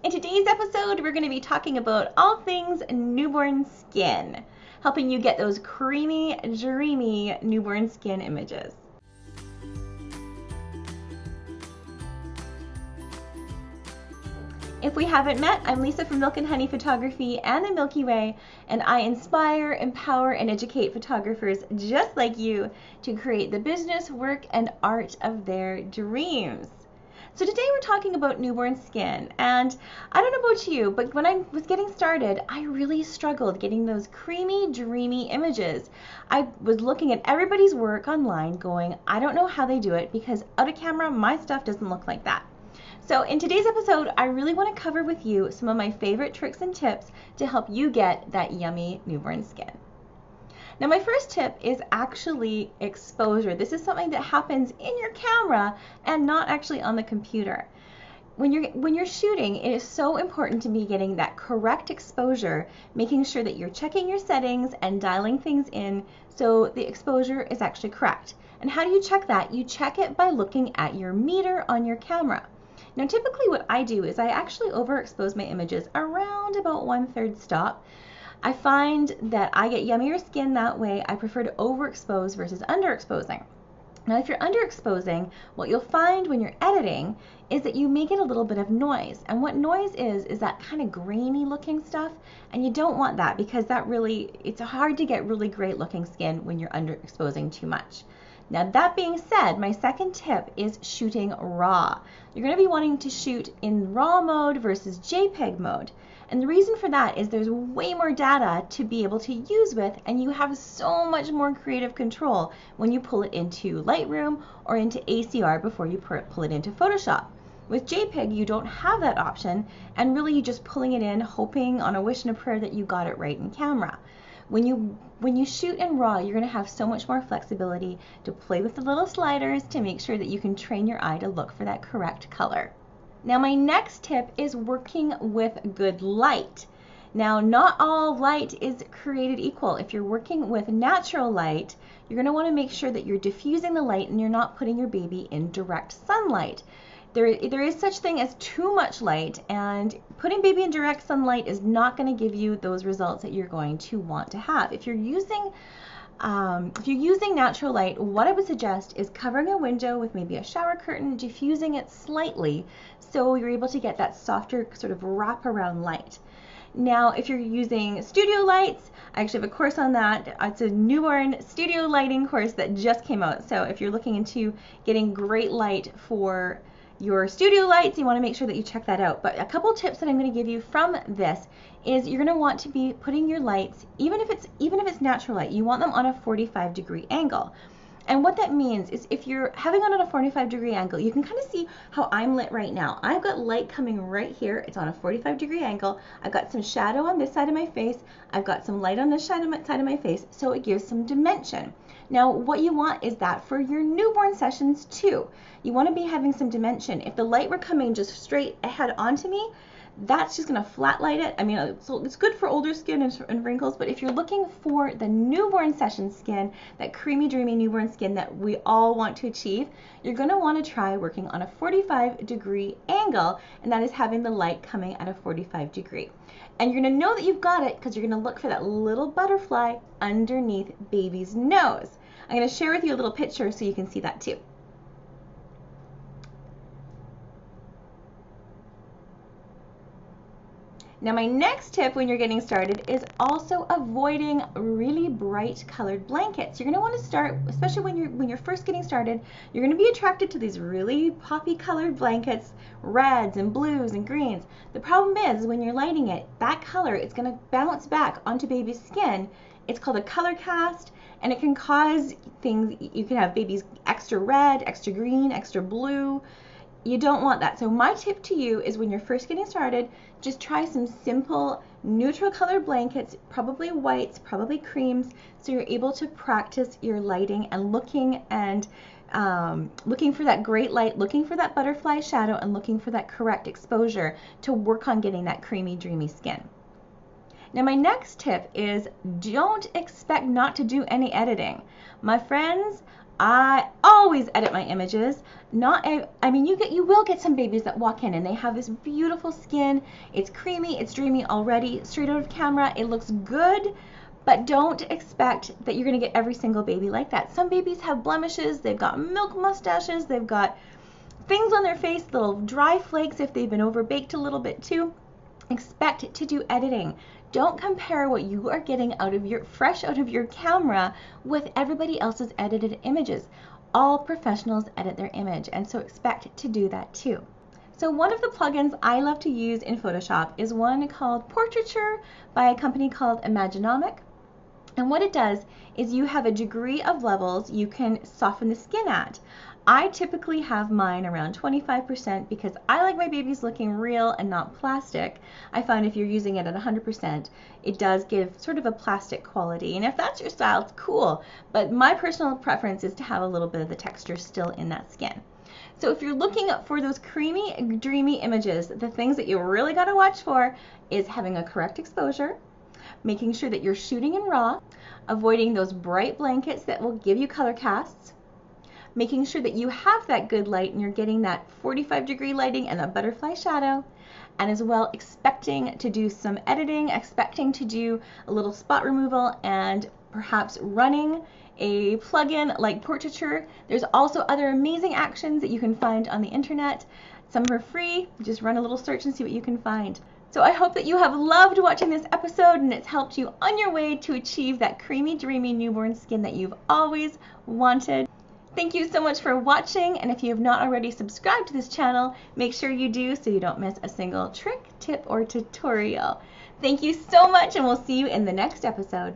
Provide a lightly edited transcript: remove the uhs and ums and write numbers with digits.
In today's episode, we're going to be talking about all things newborn skin, helping you get those creamy, dreamy newborn skin images. If we haven't met, I'm Lisa from Milk and Honey Photography and the Milky Way, and I inspire, empower, and educate photographers just like you to create the business, work, and art of their dreams. So today we're talking about newborn skin, and I don't know about you, but when I was getting started, I really struggled getting those creamy, dreamy images. I was looking at everybody's work online going, I don't know how they do it because out of camera, my stuff doesn't look like that. So in today's episode, I really want to cover with you some of my favorite tricks and tips to help you get that yummy newborn skin. Now my first tip is actually exposure. This is something that happens in your camera and not actually on the computer. When you're shooting, it is so important to be getting that correct exposure, making sure that you're checking your settings and dialing things in so the exposure is actually correct. And how do you check that? You check it by looking at your meter on your camera. Now typically what I do is I actually overexpose my images around about 1/3 stop. I find that I get yummier skin that way. I prefer to overexpose versus underexposing. Now if you're underexposing, what you'll find when you're editing is that you may get a little bit of noise. And what noise is that kind of grainy looking stuff, and you don't want that because it's hard to get really great looking skin when you're underexposing too much. Now that being said, my second tip is shooting raw. You're going to be wanting to shoot in RAW mode versus JPEG mode. And the reason for that is there's way more data to be able to use with, and you have so much more creative control when you pull it into Lightroom or into ACR before you pull it into Photoshop. With JPEG, you don't have that option, and really you're just pulling it in, hoping on a wish and a prayer that you got it right in camera. When you shoot in RAW, you're going to have so much more flexibility to play with the little sliders to make sure that you can train your eye to look for that correct color. Now my next tip is working with good light. Now not all light is created equal. If you're working with natural light, you're going to want to make sure that you're diffusing the light and you're not putting your baby in direct sunlight. There is such thing as too much light, and putting baby in direct sunlight is not going to give you those results that you're going to want to have. If you're using natural light, what I would suggest is covering a window with maybe a shower curtain, diffusing it slightly so you're able to get that softer sort of wraparound light. Now, if you're using studio lights, I actually have a course on that. It's a newborn studio lighting course that just came out. So if you're looking into getting great light for your studio lights, you want to make sure that you check that out. But a couple tips that I'm going to give you from this is you're going to want to be putting your lights, even if it's natural light, you want them on a 45-degree angle. And what that means is if you're having it on a 45-degree angle, you can kind of see how I'm lit right now. I've got light coming right here. It's on a 45-degree angle. I've got some shadow on this side of my face. I've got some light on this side of my face, so it gives some dimension. Now, what you want is that for your newborn sessions too. You want to be having some dimension. If the light were coming just straight ahead onto me, that's just going to flat light it. I mean, so it's good for older skin and wrinkles, but if you're looking for the newborn session skin, that creamy, dreamy newborn skin that we all want to achieve, you're going to want to try working on a 45-degree angle, and that is having the light coming at a 45-degree. And you're going to know that you've got it because you're going to look for that little butterfly underneath baby's nose. I'm going to share with you a little picture so you can see that too. Now my next tip when you're getting started is also avoiding really bright colored blankets. You're going to want to start, especially when you're first getting started, you're going to be attracted to these really poppy colored blankets, reds and blues and greens. The problem is when you're lighting it, that color is going to bounce back onto baby's skin. It's called a color cast, and it can cause things. You can have babies extra red, extra green, extra blue. You don't want that. So my tip to you is when you're first getting started, just try some simple neutral color blankets, probably whites, probably creams, so you're able to practice your lighting and looking for that great light, looking for that butterfly shadow, and looking for that correct exposure to work on getting that creamy, dreamy skin. Now my next tip is don't expect not to do any editing. My friends, I always edit my images. I mean, you will get some babies that walk in and they have this beautiful skin. It's creamy, it's dreamy already, straight out of camera. It looks good, but don't expect that you're going to get every single baby like that. Some babies have blemishes, they've got milk mustaches, they've got things on their face, little dry flakes if they've been overbaked a little bit too. Expect to do editing. Don't compare what you are getting fresh out of your camera with everybody else's edited images. All professionals edit their image, and so expect to do that too. So one of the plugins I love to use in Photoshop is one called Portraiture by a company called Imaginomic. And what it does is you have a degree of levels you can soften the skin at. I typically have mine around 25% because I like my babies looking real and not plastic. I find if you're using it at 100%, it does give sort of a plastic quality. And if that's your style, it's cool. But my personal preference is to have a little bit of the texture still in that skin. So if you're looking for those creamy, dreamy images, the things that you really got to watch for is having a correct exposure, making sure that you're shooting in RAW, avoiding those bright blankets that will give you color casts, making sure that you have that good light and you're getting that 45-degree lighting and that butterfly shadow, and as well expecting to do some editing, expecting to do a little spot removal, and perhaps running a plugin like Portraiture. There's also other amazing actions that you can find on the internet. Some are free. Just run a little search and see what you can find. So I hope that you have loved watching this episode and it's helped you on your way to achieve that creamy, dreamy newborn skin that you've always wanted. Thank you so much for watching, and if you have not already subscribed to this channel, make sure you do so you don't miss a single trick, tip, or tutorial. Thank you so much, and we'll see you in the next episode.